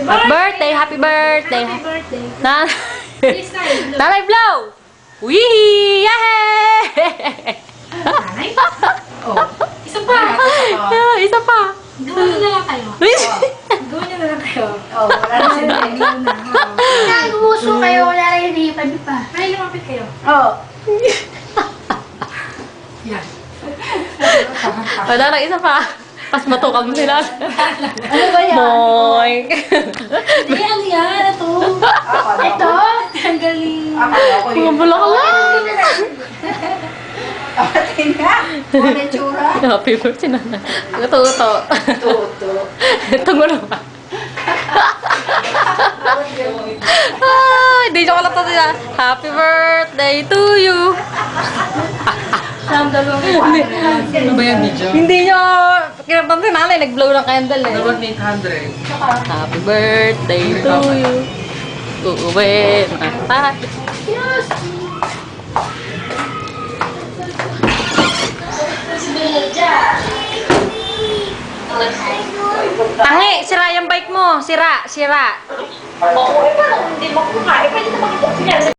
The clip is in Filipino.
Happy birthday, happy birthday. Happy birthday. Nanay, Please, Nay. nanay blow! Wee! Yay! Nanay? Oh, isa pa. Isa pa. Gawin niyo na lang kayo. Gawin niyo na lang kayo. Oh, wala na sila. Gawin na. Kaya gumuso kayo, wala na yung hihipad pa. Ay, lumapit kayo. Oh. Yan. Wala na, isa pa. Pas matukang sila. Ano ba yan? Boing! Hindi, ano yan? Ito. Ito? Ang galing. Ako Mga bulak-bulak. Atin nga. Ano yung tsura? Happy birthday na. Ito. Toto. Ito mo naman. Hindi ko kalata sila. Happy birthday to you. Saan dalawang Ano ba yung video? Hindi nyo. Kinatan si nanay, nag-blow ng candle eh. 1,800. Happy birthday to you. Uuwi na tayo. Yes! Tangi, sira yung bike mo. Sira. Ako, parang hindi mo kumain. Pwede naman ito.